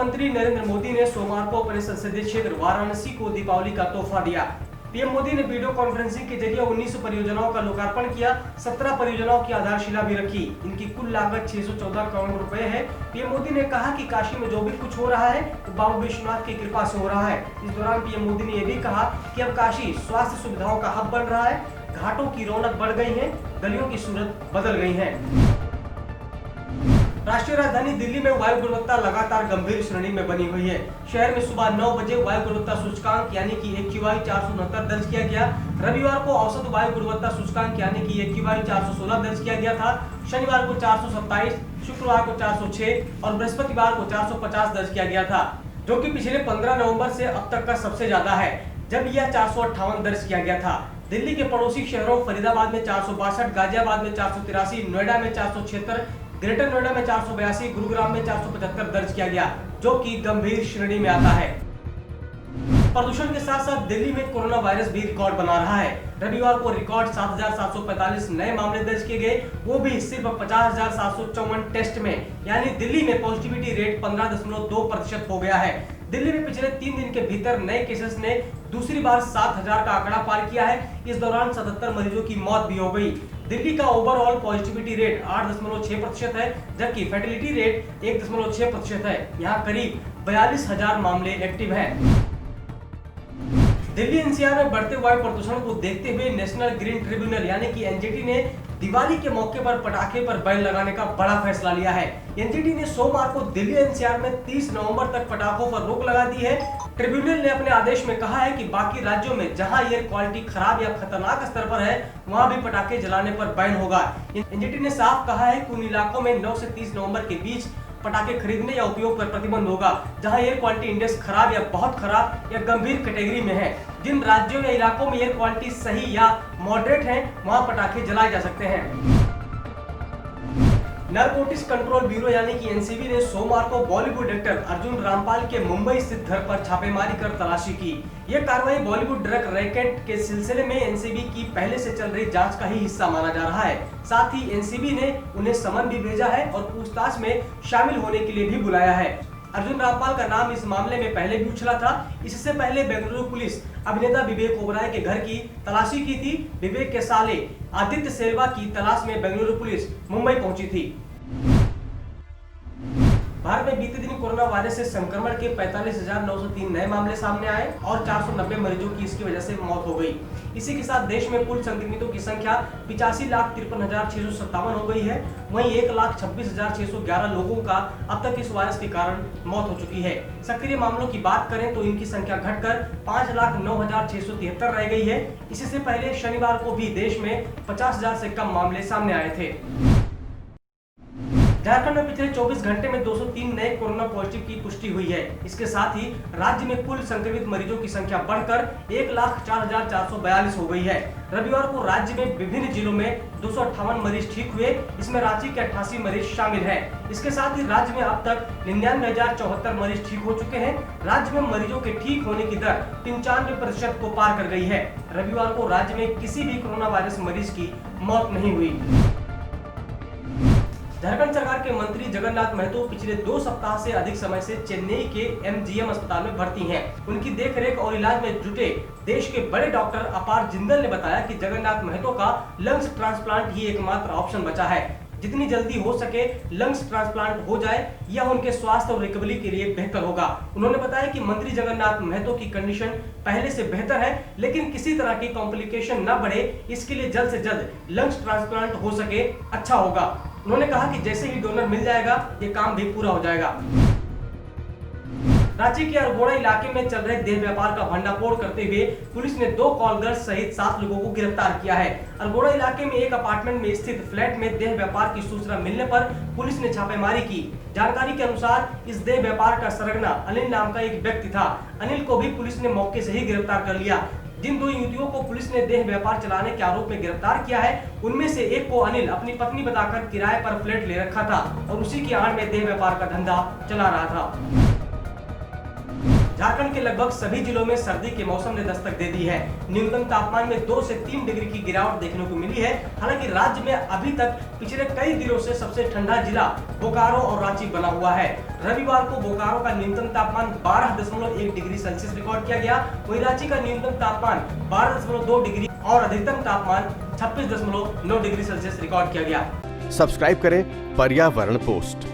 प्रधानमंत्री नरेंद्र मोदी ने सोमवार को अपने संसदीय क्षेत्र वाराणसी को दीपावली का तोहफा दिया। पीएम मोदी ने वीडियो कॉन्फ्रेंसिंग के जरिए 19 परियोजनाओं का लोकार्पण किया। 17 परियोजनाओं की आधारशिला भी रखी। इनकी कुल लागत 614 करोड़ रुपए है। पीएम मोदी ने कहा कि काशी में जो भी कुछ हो रहा है वो बाबा विश्वनाथ की कृपा से हो रहा है। इस दौरान पीएम मोदी ने यह भी कहा कि अब काशी स्वास्थ्य सुविधाओं का हब बन रहा है, घाटों की रौनक बढ़ गई है, गलियों की सूरत बदल गई है। राष्ट्रीय राजधानी दिल्ली में वायु गुणवत्ता लगातार गंभीर श्रेणी में बनी हुई है। शहर में सुबह 9 बजे वायु गुणवत्ता सूचकांक यानी कि AQI 469 दर्ज किया गया। रविवार को औसत वायु गुणवत्ता सूचकांक यानी कि AQI 416 दर्ज किया गया था। शनिवार को 427, शुक्रवार को 406 और बृहस्पतिवार को 450 दर्ज किया गया था, जो कि पिछले 15 नवंबर से अब तक का सबसे ज्यादा है, जब यह 458 दर्ज किया गया था। दिल्ली के पड़ोसी शहरों फरीदाबाद में 462, गाजियाबाद में 483, नोएडा में 476, ग्रेटर नोएडा में 482, गुरुग्राम में 475 दर्ज किया गया, जो कि गंभीर श्रेणी में आता है। प्रदूषण के साथ साथ दिल्ली में कोरोना वायरस भी रिकॉर्ड बना रहा है। रविवार को रिकॉर्ड 7,745 नए मामले दर्ज किए गए, वो भी सिर्फ 50,754 टेस्ट में, यानी दिल्ली में पॉजिटिविटी रेट 15.2% हो गया है। दिल्ली में पिछले 3 दिन के भीतर नए केसेस ने दूसरी बार 7,000 का आंकड़ा पार किया है। इस दौरान 77 मरीजों की मौत भी हो गई। दिल्ली का ओवरऑल पॉजिटिविटी रेट 8.6% है, जबकि फर्टिलिटी रेट 1.6% है। यहाँ करीब 42,000 मामले एक्टिव हैं। दिल्ली एनसीआर में बढ़ते वायु प्रदूषण को देखते हुए नेशनल ग्रीन ट्रिब्यूनल यानी कि एनजीटी ने दिवाली के मौके पर पटाखे पर बैन लगाने का बड़ा फैसला लिया है। एनजीटी ने सोमवार को दिल्ली एनसीआर में 30 नवंबर तक पटाखों पर रोक लगा दी है। ट्रिब्यूनल ने अपने आदेश में कहा है कि बाकी राज्यों में जहां एयर क्वालिटी खराब या खतरनाक स्तर पर है, वहां भी पटाखे जलाने पर बैन होगा। एनजीटी ने साफ कहा है कि उन इलाकों में 9 से 30 नवंबर के बीच पटाखे खरीदने या उपयोग पर प्रतिबंध होगा जहां एयर क्वालिटी इंडेक्स खराब या बहुत खराब या गंभीर कैटेगरी में है। जिन राज्यों या इलाकों में एयर क्वालिटी सही या मॉडरेट है, वहां पटाखे जलाए जा सकते हैं। नारकोटिक्स कंट्रोल ब्यूरो यानी कि एनसीबी ने सोमवार को बॉलीवुड एक्टर अर्जुन रामपाल के मुंबई स्थित घर पर छापेमारी कर तलाशी की। यह कार्रवाई बॉलीवुड ड्रग रैकेट के सिलसिले में एनसीबी की पहले से चल रही जांच का ही हिस्सा माना जा रहा है। साथ ही एनसीबी ने उन्हें समन भी भेजा है और पूछताछ में शामिल होने के लिए भी बुलाया है। अर्जुन रामपाल का नाम इस मामले में पहले भी उछला था। इससे पहले बेंगलुरु पुलिस अभिनेता विवेक ओबराय के घर की तलाशी की थी। विवेक के साले आदित्य सेल्वा की तलाश में बेंगलुरु पुलिस मुंबई पहुंची थी। भारत में बीते दिन कोरोना वायरस से संक्रमण के 45,903 नए मामले सामने आए और 490 मरीजों की इसकी वजह से मौत हो गई। इसी के साथ देश में कुल संक्रमितों की संख्या 85,53,657 हो गई है। वहीं 1,26,611 लोगों का अब तक इस वायरस के कारण मौत हो चुकी है। सक्रिय मामलों की बात करें तो इनकी संख्या घटकर 5,09,673 रह गई है। इससे पहले शनिवार को भी देश में 50,000 से कम मामले सामने आए थे। झारखंड में पिछले 24 घंटे में 203 नए कोरोना पॉजिटिव की पुष्टि हुई है। इसके साथ ही राज्य में कुल संक्रमित मरीजों की संख्या बढ़कर 1,04,442 हो गई है। रविवार को राज्य में विभिन्न जिलों में 258 मरीज ठीक हुए। इसमें रांची के 88 मरीज शामिल हैं। इसके साथ ही राज्य में अब तक 99,074 मरीज ठीक हो चुके हैं। राज्य में मरीजों के ठीक होने की दर 95% को पार कर गई है। रविवार को राज्य में किसी भी कोरोना वायरस मरीज की मौत नहीं हुई। झारखंड सरकार के मंत्री जगन्नाथ महतो पिछले 2 सप्ताह से अधिक समय से चेन्नई के MGM अस्पताल में भर्ती हैं। उनकी देखरेख और इलाज में जुटे देश के बड़े डॉक्टर अपार जिंदल ने बताया कि जगन्नाथ महतो का लंग्स ट्रांसप्लांट ही एकमात्र ऑप्शन बचा है। जितनी जल्दी हो सके लंग्स ट्रांसप्लांट हो जाए, यह उनके स्वास्थ्य और रिकवरी के लिए बेहतर होगा। उन्होंने बताया कि मंत्री जगन्नाथ महतो की कंडीशन पहले से बेहतर है, लेकिन किसी तरह की कॉम्प्लिकेशन न बढ़े, इसके लिए जल्द से जल्द लंग्स ट्रांसप्लांट हो सके अच्छा होगा। उन्होंने कहा कि जैसे ही डोनर मिल जाएगा, ये काम भी पूरा हो जाएगा। रांची के अरगोड़ा इलाके में चल रहे देह व्यापार का भंडाफोड़ करते हुए पुलिस ने 2 कॉल गर्ल्स सहित 7 लोगों को गिरफ्तार किया है। अरगोड़ा इलाके में एक अपार्टमेंट में स्थित फ्लैट में देह व्यापार की सूचना मिलने पर पुलिस ने छापेमारी की। जानकारी के अनुसार इस देह व्यापार का सरगना अनिल नाम का एक व्यक्ति था। अनिल को भी पुलिस ने मौके से ही गिरफ्तार कर लिया। जिन 2 युवतियों को पुलिस ने देह व्यापार चलाने के आरोप में गिरफ्तार किया है, उनमें से एक को अनिल अपनी पत्नी बताकर किराए पर फ्लैट ले रखा था और उसी की आड़ में देह व्यापार का धंधा चला रहा था। झारखंड के लगभग सभी जिलों में सर्दी के मौसम ने दस्तक दे दी है। न्यूनतम तापमान में 2 से 3 डिग्री की गिरावट देखने को मिली है। हालांकि राज्य में अभी तक पिछले कई दिनों से सबसे ठंडा जिला बोकारो और रांची बना हुआ है। रविवार को बोकारो का न्यूनतम तापमान 12.1 डिग्री सेल्सियस रिकॉर्ड किया गया, वहीं रांची का न्यूनतम तापमान 12.2 डिग्री और अधिकतम तापमान 26.9 डिग्री सेल्सियस रिकॉर्ड किया गया। सब्सक्राइब करें पर्यावरण पोस्ट।